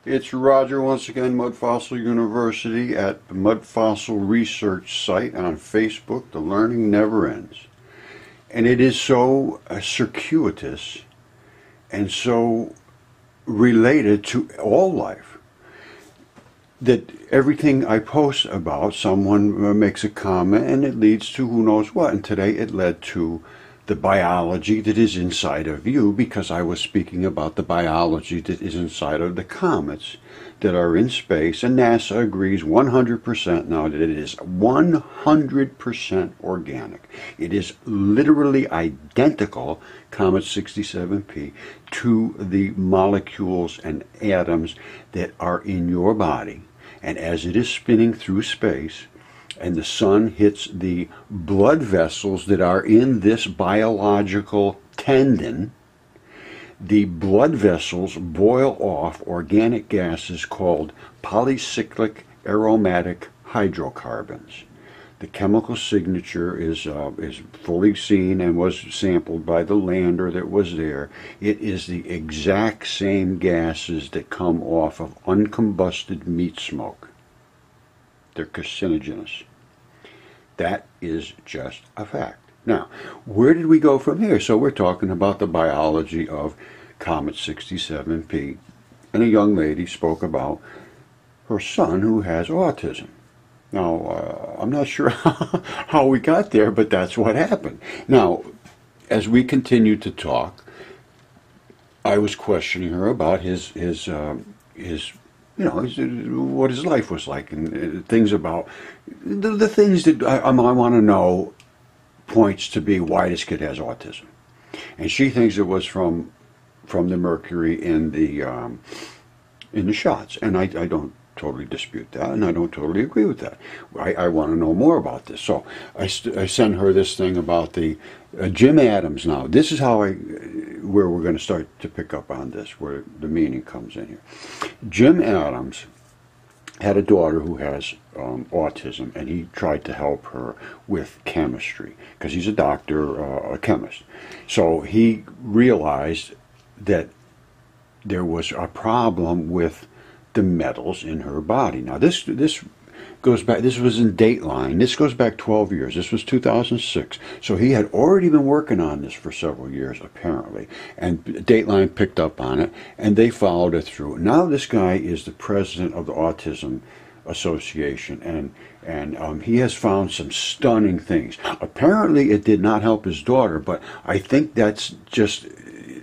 It's Roger once again, Mud Fossil University at the Mud Fossil Research Site on Facebook. The learning never ends. And it is so circuitous and so related to all life that everything I post about, someone makes a comment and it leads to who knows what. And today it led to the biology that is inside of you, because I was speaking about the biology that is inside of the comets that are in space, and NASA agrees 100% now that it is 100% organic. It is literally identical, Comet 67P, to the molecules and atoms that are in your body. And as it is spinning through space, and the sun hits the blood vessels that are in this biological tendon, the blood vessels boil off organic gases called polycyclic aromatic hydrocarbons. The chemical signature is fully seen and was sampled by the lander that was there. It is the exact same gases that come off of uncombusted meat smoke. They're carcinogenous. That is just a fact. Now, where did we go from here? So we're talking about the biology of Comet 67P, and a young lady spoke about her son who has autism. Now, I'm not sure how we got there, but that's what happened. Now, as we continued to talk, I was questioning her about his what his life was like, and things about the things that I want to know points to be why this kid has autism. And she thinks it was from the mercury in the shots, and I don't totally dispute that, and I don't totally agree with that. I want to know more about this. So I sent her this thing about the Jim Adams. Now, this is how where we're going to start to pick up on this, where the meaning comes in here. Jim Adams had a daughter who has autism, and he tried to help her with chemistry, because he's a doctor, a chemist. So he realized that there was a problem with the metals in her body. Now this goes back, this was in Dateline, this goes back 12 years, this was 2006, so he had already been working on this for several years apparently, and Dateline picked up on it, and they followed it through. Now this guy is the president of the Autism Association, and he has found some stunning things. Apparently it did not help his daughter, but I think that's just,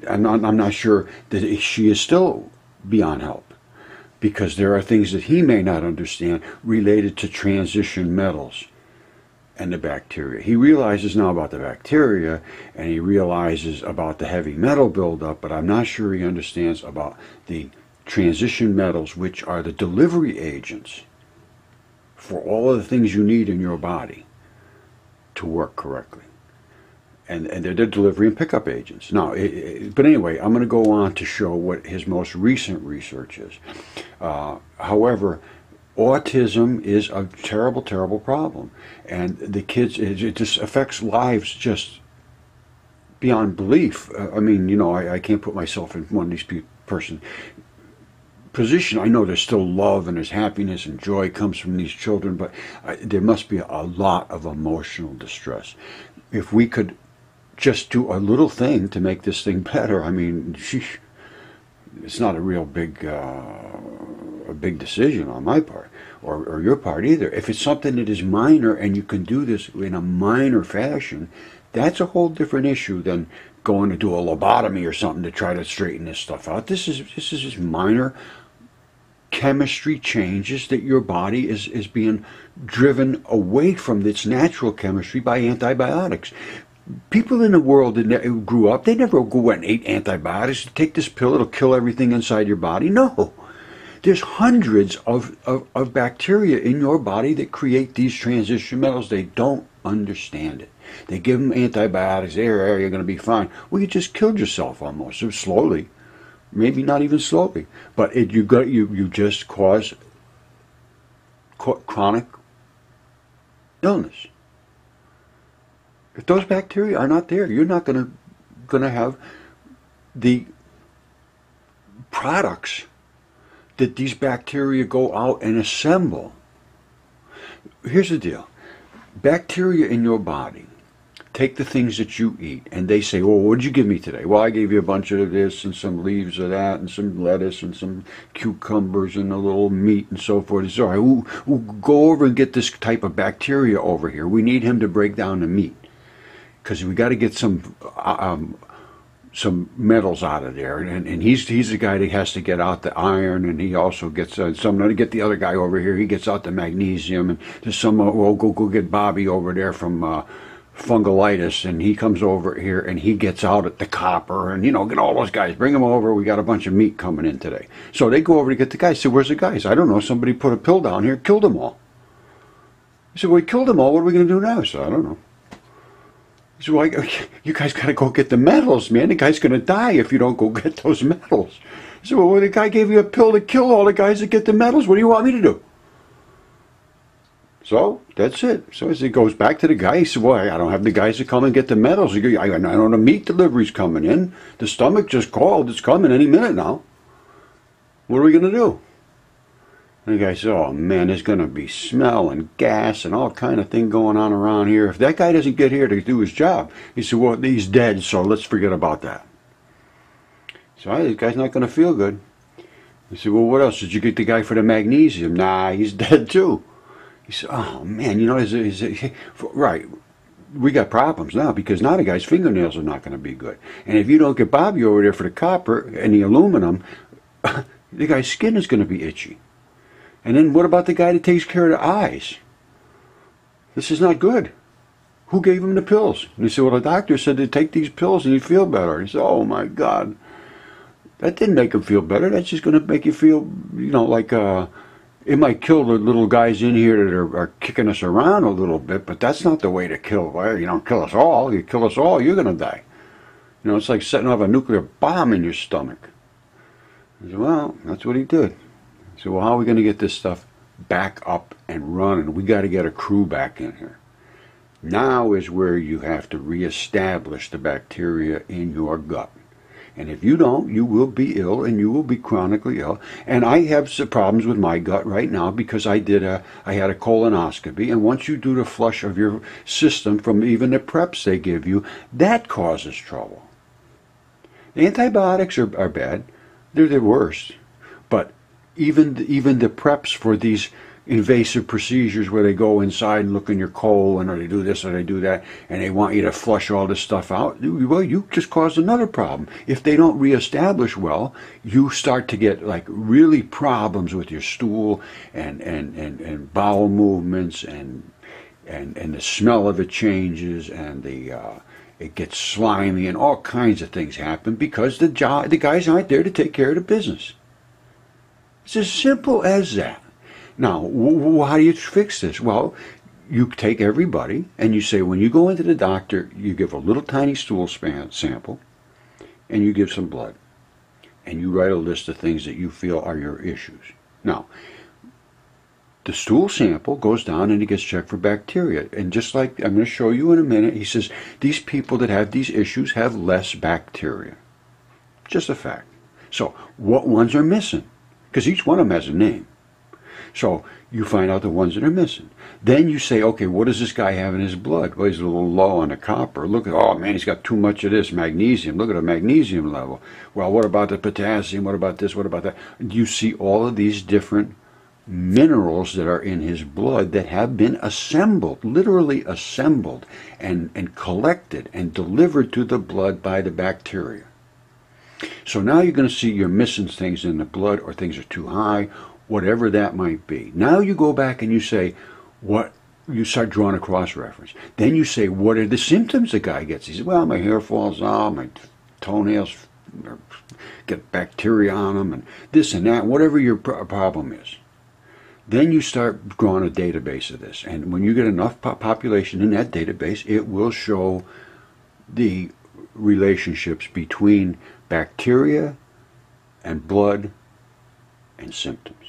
I'm not sure that she is still beyond help, because there are things that he may not understand related to transition metals and the bacteria. He realizes now about the bacteria, and he realizes about the heavy metal buildup, but I'm not sure he understands about the transition metals, which are the delivery agents for all of the things you need in your body to work correctly. And they're delivery and pickup agents. Now, but anyway, I'm going to go on to show what his most recent research is. However, autism is a terrible, terrible problem. And the kids, it just affects lives just beyond belief. I mean, you know, I can't put myself in one of these person position. I know there's still love and there's happiness and joy comes from these children, but there must be a lot of emotional distress. If we could just do a little thing to make this thing better, I mean, it's not a real big decision on my part or your part either. If it's something that is minor and you can do this in a minor fashion, that's a whole different issue than going to do a lobotomy or something to try to straighten this stuff out. This is just minor chemistry changes that your body is being driven away from its natural chemistry by antibiotics. People in the world that grew up, they never go and ate antibiotics. Take this pill, it'll kill everything inside your body. No. There's hundreds of bacteria in your body that create these transition metals. They don't understand it. They give them antibiotics. You're going to be fine. Well, you just killed yourself almost. So slowly. Maybe not even slowly. But you just cause chronic illness. If those bacteria are not there, you're not going to have the products that these bacteria go out and assemble. Here's the deal. Bacteria in your body take the things that you eat, and they say, "Oh, what did you give me today?" "Well, I gave you a bunch of this, and some leaves of that, and some lettuce, and some cucumbers, and a little meat, and so forth." He says, "All right, we'll go over and get this type of bacteria over here. We need him to break down the meat, because we got to get some metals out of there." And he's the guy that has to get out the iron, and he also gets some to get the other guy over here. He gets out the magnesium, and there's some. Well, go get Bobby over there from fungolitis, and he comes over here and he gets out at the copper, and get all those guys, bring them over. We got a bunch of meat coming in today. So they go over to get the guys. Say, "Where's the guys?" "I don't know. Somebody put a pill down here, killed them all." He said, "Well, we killed them all. What are we going to do now?" I said, "I don't know." He said, "Well, you guys got to go get the metals, man. The guy's going to die if you don't go get those metals." I said, "Well, the guy gave you a pill to kill all the guys that get the metals. What do you want me to do?" So that's it. So as it goes back to the guy, he said, "Well, I don't have the guys to come and get the metals. I know the meat delivery's coming in. The stomach just called. It's coming any minute now. What are we going to do?" And the guy said, "Oh man, there's going to be smell and gas and all kind of thing going on around here. If that guy doesn't get here to do his job," he said, "well, he's dead, so let's forget about that." So this guy's not going to feel good. He said, "Well, what else? Did you get the guy for the magnesium?" "Nah, he's dead too." He said, "Oh man, right. We got problems now, because now the guy's fingernails are not going to be good. And if you don't get Bobby over there for the copper and the aluminum, the guy's skin is going to be itchy. And then what about the guy that takes care of the eyes? This is not good. Who gave him the pills?" And he said, "Well, the doctor said to take these pills and you'd feel better." He said, "Oh my God. That didn't make him feel better. That's just going to make you feel, like it might kill the little guys in here that are kicking us around a little bit, but that's not the way to kill. Well, you don't kill us all. You kill us all, you're going to die. It's like setting off a nuclear bomb in your stomach." I said, "Well, that's what he did." I said, "Well, how are we going to get this stuff back up and running? We got to get a crew back in here." Now is where you have to reestablish the bacteria in your gut. And if you don't, you will be ill, and you will be chronically ill. And I have some problems with my gut right now because I had a colonoscopy. And once you do the flush of your system from even the preps they give you, that causes trouble. The antibiotics are bad. They're the worst. But even the preps for these invasive procedures where they go inside and look in your colon, or they do this or they do that, and they want you to flush all this stuff out, well, you just caused another problem. If they don't reestablish well, you start to get like really problems with your stool and bowel movements, and the smell of it changes, and it gets slimy, and all kinds of things happen because the guys aren't there to take care of the business. It's as simple as that. Now, how do you fix this? Well, you take everybody and you say, when you go into the doctor, you give a little tiny stool sample, and you give some blood, and you write a list of things that you feel are your issues. Now, the stool sample goes down and it gets checked for bacteria. And just like I'm going to show you in a minute, he says, these people that have these issues have less bacteria. Just a fact. So, what ones are missing? Because each one of them has a name. So you find out the ones that are missing. Then you say, okay, what does this guy have in his blood? Well, he's a little low on the copper. Look at, oh man, he's got too much of this magnesium. Look at the magnesium level. Well, what about the potassium? What about this? What about that? You see all of these different minerals that are in his blood that have been assembled, literally assembled and collected and delivered to the blood by the bacteria. So now you're going to see you're missing things in the blood, or things are too high, whatever that might be. Now you go back and you say, you start drawing a cross-reference. Then you say, what are the symptoms the guy gets? He says, well, my hair falls out, my toenails get bacteria on them, and this and that, whatever your problem is. Then you start drawing a database of this. And when you get enough population in that database, it will show the relationships between bacteria and blood and symptoms.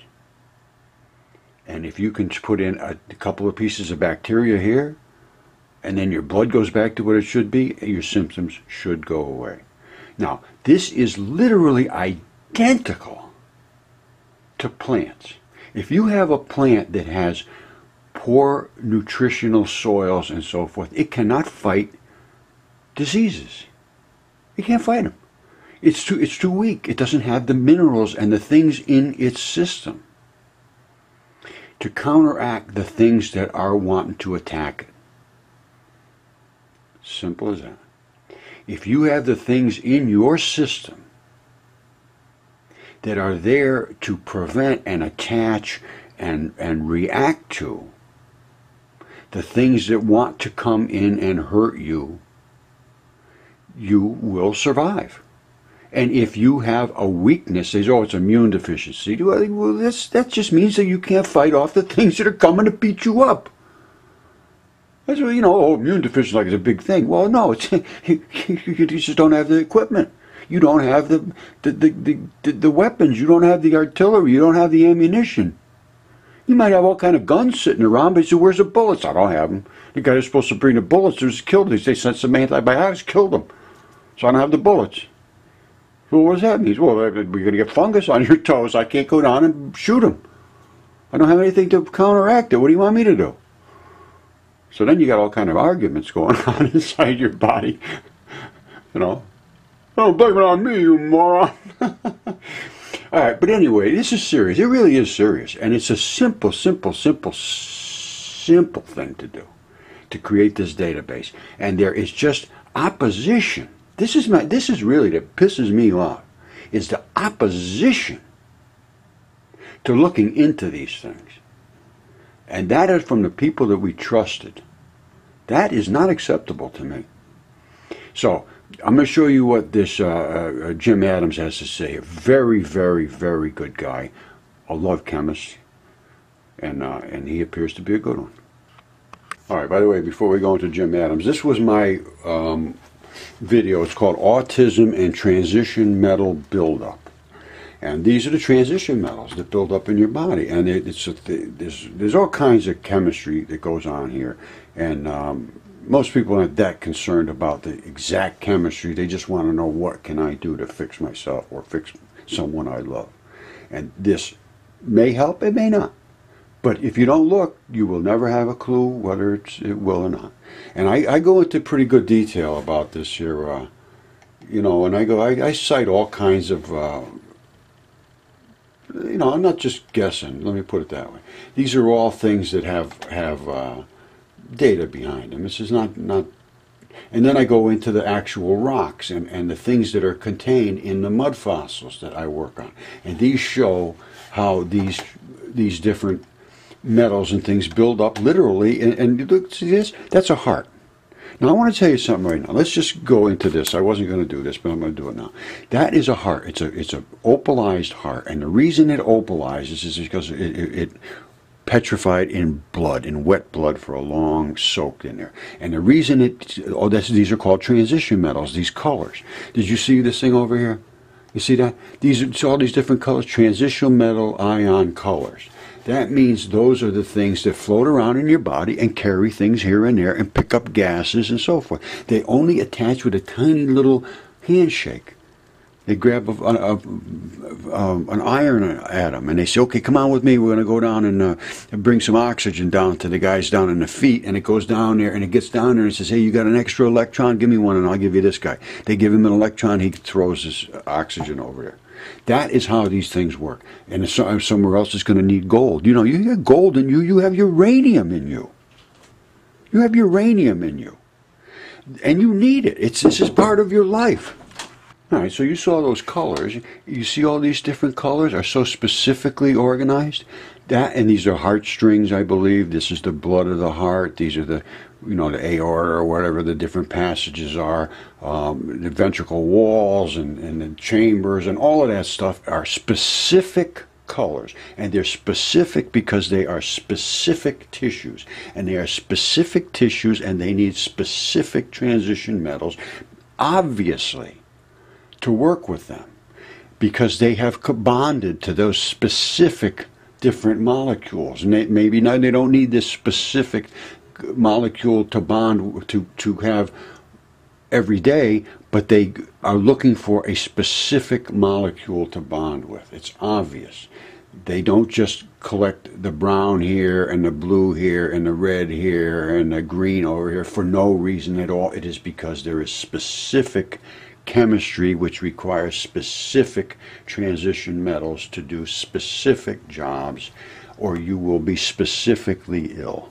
And if you can put in a couple of pieces of bacteria here, and then your blood goes back to what it should be, your symptoms should go away. Now, this is literally identical to plants. If you have a plant that has poor nutritional soils and so forth, it cannot fight diseases. It can't fight them. It's too weak. It doesn't have the minerals and the things in its system to counteract the things that are wanting to attack it. Simple as that. If you have the things in your system that are there to prevent and attach and react to the things that want to come in and hurt you, you will survive. And if you have a weakness, they say, oh, it's immune deficiency. Well, that just means that you can't fight off the things that are coming to beat you up. That's what, immune deficiency like is a big thing. Well, no, it's you just don't have the equipment. You don't have the weapons. You don't have the artillery. You don't have the ammunition. You might have all kind of guns sitting around, but you say, where's the bullets? I don't have them. The guy who's supposed to bring the bullets just killed them. They sent some antibiotics, killed them. So I don't have the bullets. Well, what does that mean? Well, we're going to get fungus on your toes. I can't go down and shoot them. I don't have anything to counteract it. What do you want me to do? So then you got all kind of arguments going on inside your body. Don't blame it on me, you moron. All right, but anyway, this is serious. It really is serious. And it's a simple thing to do, to create this database. And there is just opposition. This is really that pisses me off, is the opposition to looking into these things. And that is from the people that we trusted. That is not acceptable to me. So, I'm going to show you what this Jim Adams has to say. A very, very, very good guy. A love chemist. And he appears to be a good one. All right, by the way, before we go into Jim Adams, this was my video. It's called Autism and Transition Metal Buildup. And these are the transition metals that build up in your body. And there's all kinds of chemistry that goes on here. And most people aren't that concerned about the exact chemistry. They just want to know, what can I do to fix myself or fix someone I love. And this may help, it may not. But if you don't look, you will never have a clue whether it will or not. And I go into pretty good detail about this here, and I cite all kinds of, I'm not just guessing, let me put it that way. These are all things that have data behind them. This is not, and then I go into the actual rocks and the things that are contained in the mud fossils that I work on. And these show how these different metals and things build up literally, and look, see this? That's a heart. Now I want to tell you something right now. Let's just go into this. I wasn't going to do this, but I'm going to do it now. That is a heart. It's a opalized heart, and the reason it opalizes is because it petrified in blood, in wet blood for a long soaked in there. And the reason these are called transition metals, these colors. Did you see this thing over here? You see that? It's all these different colors, transition metal ion colors. That means those are the things that float around in your body and carry things here and there and pick up gases and so forth. They only attach with a tiny little handshake. They grab an iron atom and they say, okay, come on with me. We're going to go down and bring some oxygen down to the guys down in the feet. And it goes down there and it gets down there and says, hey, you got an extra electron? Give me one and I'll give you this guy. They give him an electron. He throws this oxygen over there. That is how these things work. And somewhere else is going to need gold. You have gold in you. You have uranium in you. You have uranium in you. And you need it. This is part of your life. All right, so you saw those colors. You see all these different colors are so specifically organized. And these are heartstrings, I believe. This is the blood of the heart. These are the aorta or whatever the different passages are. The ventricle walls and the chambers and all of that stuff are specific colors. And they're specific because they are specific tissues. And they are specific tissues and they need specific transition metals, obviously, to work with them. Because they have bonded to those specific different molecules. And maybe now they don't need this specific molecule to bond to have every day, but they are looking for a specific molecule to bond with. It's obvious. They don't just collect the brown here and the blue here and the red here and the green over here for no reason at all. It is because there is specific chemistry which requires specific transition metals to do specific jobs, or you will be specifically ill.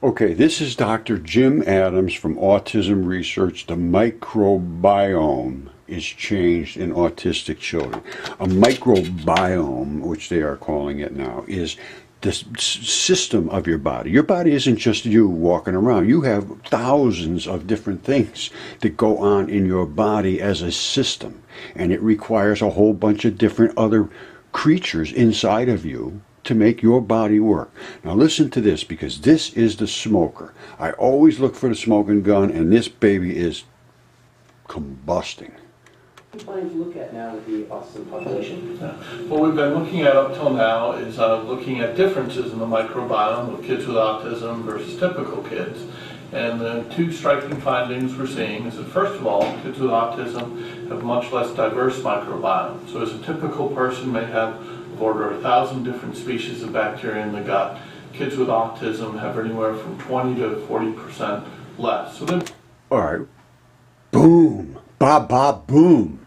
Okay, this is Dr. Jim Adams from Autism Research. The microbiome is changed in autistic children. A microbiome, which they are calling it now, is the system of your body. Your body isn't just you walking around. You have thousands of different things that go on in your body as a system, and it requires a whole bunch of different other creatures inside of you to make your body work. Now listen to this, because this is the smoker. I always look for the smoking gun, and this baby is combusting. What are you planning to look at now with the autism population? What we've been looking at up till now is looking at differences in the microbiome of kids with autism versus typical kids. And the two striking findings we're seeing is that, first of all, kids with autism have much less diverse microbiome. So as a typical person may have of order 1,000 different species of bacteria in the gut, kids with autism have anywhere from 20 to 40% less. So then, all right, boom, ba ba boom.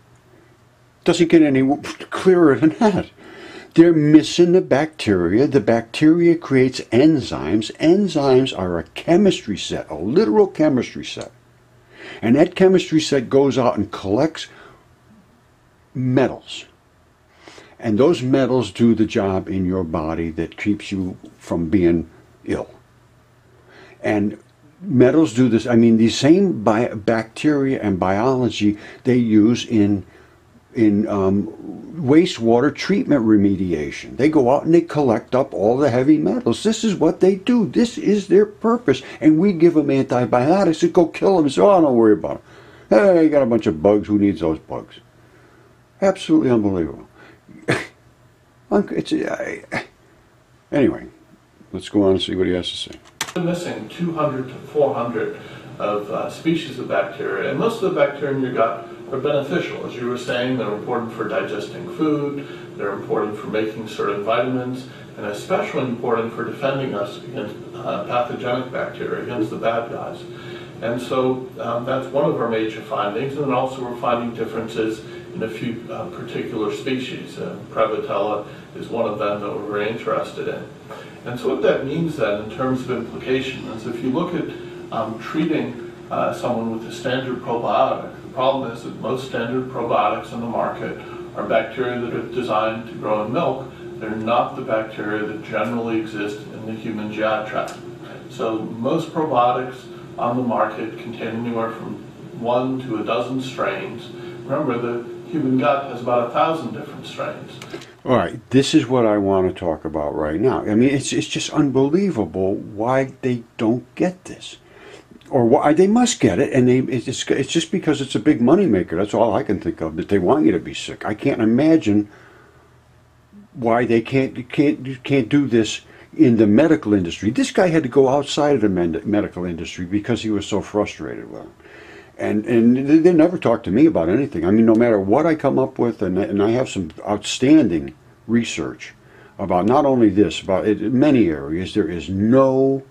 Doesn't get any clearer than that. They're missing the bacteria. The bacteria creates enzymes. Enzymes are a chemistry set, a literal chemistry set. And that chemistry set goes out and collects metals. And those metals do the job in your body that keeps you from being ill. And metals do this. I mean, these same bacteria and biology they use in wastewater treatment remediation. They go out and they collect up all the heavy metals. This is what they do. This is their purpose. And we give them antibiotics that go kill them and say, oh, don't worry about them. Hey, you got a bunch of bugs. Who needs those bugs? Absolutely unbelievable. Anyway, let's go on and see what he has to say. we're missing 200 to 400 of species of bacteria, and most of the bacteria in your gut are beneficial. As you were saying, they're important for digesting food, they're important for making certain vitamins, and especially important for defending us against pathogenic bacteria, against the bad guys. And so that's one of our major findings, and then also we're finding differences in a few particular species. Prevotella is one of them that we're very interested in. And so what that means then in terms of implication is if you look at treating someone with a standard probiotic, the problem is that most standard probiotics on the market are bacteria that are designed to grow in milk. They're not the bacteria that generally exist in the human GI tract. So most probiotics on the market contain anywhere from 1 to a dozen strains. Remember, the human gut has about 1,000 different strains. All right, this is what I want to talk about right now. I mean, it's just unbelievable why they don't get this. Or why they must get it, and it's just because it's a big moneymaker. That's all I can think of, that they want you to be sick. I can't imagine why they can't do this in the medical industry. This guy had to go outside of the medical industry because he was so frustrated with it. And they never talk to me about anything. I mean, no matter what I come up with, and I have some outstanding research about not only this, about many areas, there is no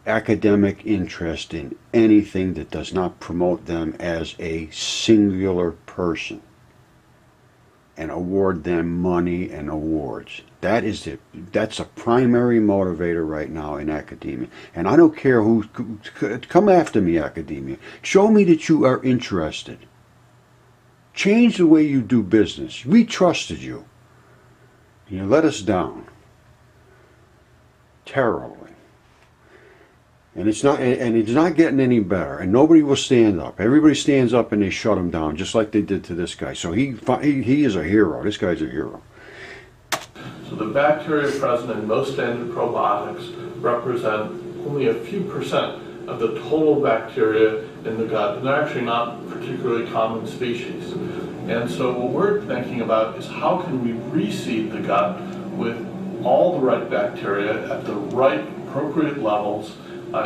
academic interest in anything that does not promote them as a singular person and award them money and awards. That's a primary motivator right now in academia. And I don't care who, come after me, academia. Show me that you are interested. Change the way you do business. We trusted you. You let us down. Terribly. And it's not getting any better. And nobody will stand up. Everybody stands up and they shut him down, just like they did to this guy. So he is a hero. This guy's a hero. So the bacteria present in most standard probiotics represent only a few percent of the total bacteria in the gut, and they're actually not particularly common species. And so what we're thinking about is how can we reseed the gut with all the right bacteria at the right appropriate levels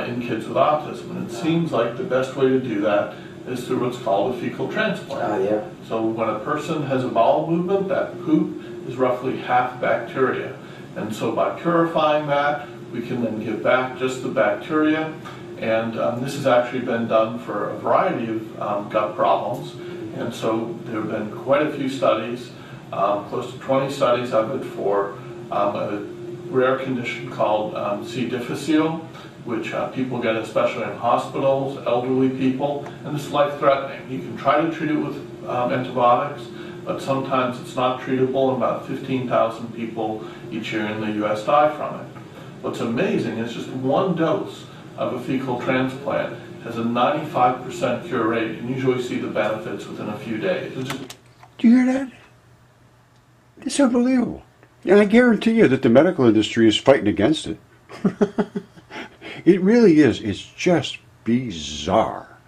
in kids with autism. And it seems like the best way to do that is through what's called a fecal transplant. Yeah. So when a person has a bowel movement, that poop is roughly half bacteria. And so by purifying that, we can then give back just the bacteria. And this has actually been done for a variety of gut problems. And so there have been quite a few studies, close to 20 studies of it for a rare condition called C. difficile, which people get especially in hospitals, elderly people, and it's life-threatening. You can try to treat it with antibiotics, but sometimes it's not treatable, and about 15,000 people each year in the U.S. die from it. What's amazing is just one dose of a fecal transplant has a 95% cure rate, and usually see the benefits within a few days. Do you hear that? It's unbelievable. And I guarantee you that the medical industry is fighting against it. It really is. It's just bizarre.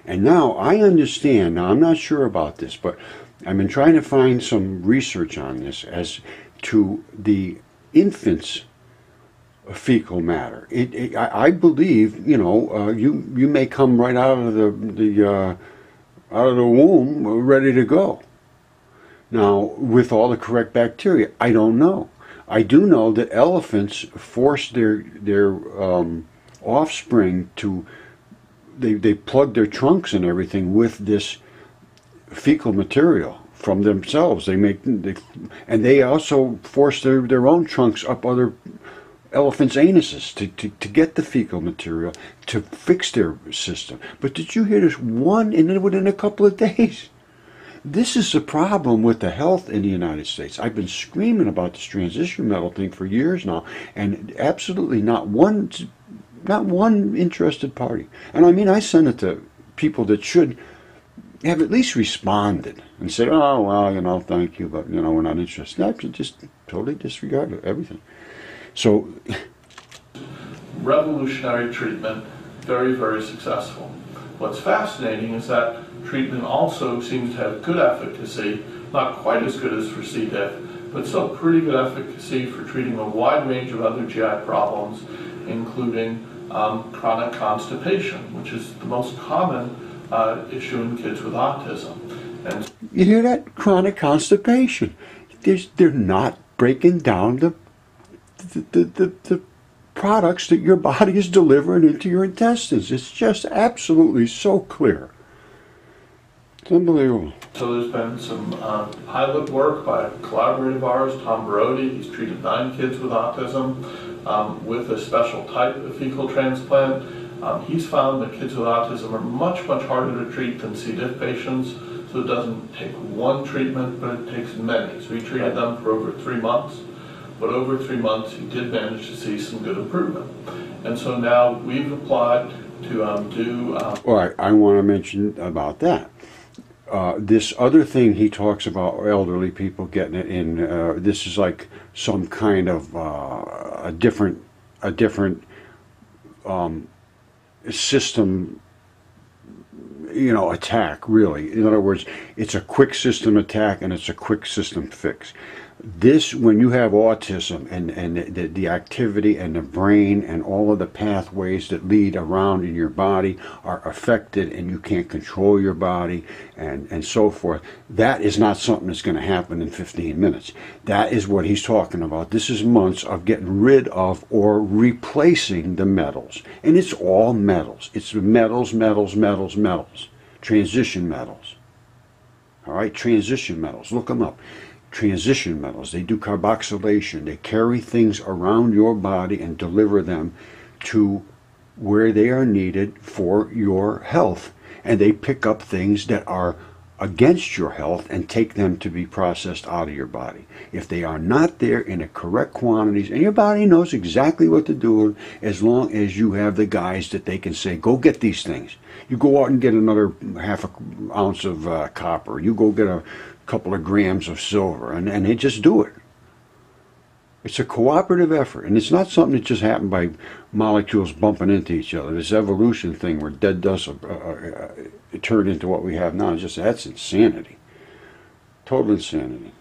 And now I understand, now I'm not sure about this, but I've been trying to find some research on this as to the infants' fecal matter. I believe, you know, you may come right out of the womb ready to go. Now, with all the correct bacteria, I don't know. I do know that elephants force their offspring to, they plug their trunks and everything with this fecal material from themselves. And they also force their own trunks up other elephants' anuses to get the fecal material to fix their system. But did you hear this one, and then within a couple of days? This is the problem with the health in the United States. I've been screaming about this transition metal thing for years now, and absolutely not one interested party. And I mean, I sent it to people that should have at least responded and said, oh, well, you know, thank you, but, you know, we're not interested. No, just totally disregard everything. So, revolutionary treatment, very, very successful. What's fascinating is that treatment also seems to have good efficacy, not quite as good as for C. diff, but still pretty good efficacy for treating a wide range of other GI problems, including chronic constipation, which is the most common issue in kids with autism. And you hear that? Chronic constipation. They're not breaking down the products that your body is delivering into your intestines. It's just absolutely so clear. It's unbelievable. So there's been some pilot work by a collaborator of ours, Tom Brody. He's treated 9 kids with autism with a special type of fecal transplant. He's found that kids with autism are much, much harder to treat than C. diff patients. So it doesn't take one treatment, but it takes many. So he treated them for over 3 months. But over 3 months, he did manage to see some good improvement. And so now we've applied to do... All right, I want to mention about that. This other thing he talks about, elderly people getting it in, this is like some kind of a different system, you know, attack, really. In other words, it's a quick system attack and it's a quick system fix. This, when you have autism and the activity and the brain and all of the pathways that lead around in your body are affected and you can't control your body and so forth, that is not something that's going to happen in 15 minutes. That is what he's talking about. This is months of getting rid of or replacing the metals. And it's all metals. It's metals. Transition metals. All right, transition metals. Look them up. Transition metals. They do carboxylation. They carry things around your body and deliver them to where they are needed for your health. And they pick up things that are against your health and take them to be processed out of your body. If they are not there in the correct quantities, and your body knows exactly what to do as long as you have the guys that they can say, go get these things. You go out and get another half an ounce of copper. You go get a couple of grams of silver, and they just do it. It's a cooperative effort, and it's not something that just happened by molecules bumping into each other. This evolution thing where dead dust turned into what we have now, that's insanity. Total insanity.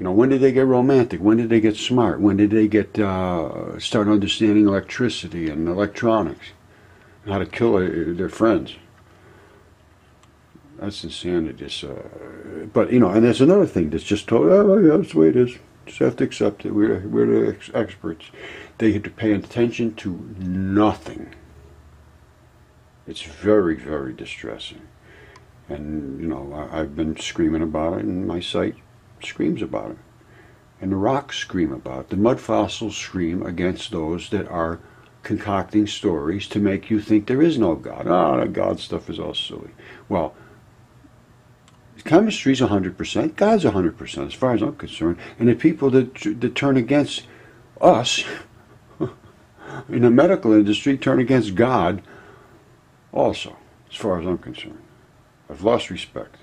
You know, when did they get romantic? When did they get smart? When did they get start understanding electricity and electronics and how to kill their friends? That's insanity. But, you know, and there's another thing that's just told, oh, yeah, that's the way it is. Just have to accept it. We're the experts. They have to pay attention to nothing. It's very, very distressing. And, you know, I've been screaming about it, and my site screams about it. And the rocks scream about it. The mud fossils scream against those that are concocting stories to make you think there is no God. The God stuff is all silly. Well, chemistry's 100%, God's 100%, as far as I'm concerned. And the people that turn against us in the medical industry turn against God also, as far as I'm concerned. I've lost respect.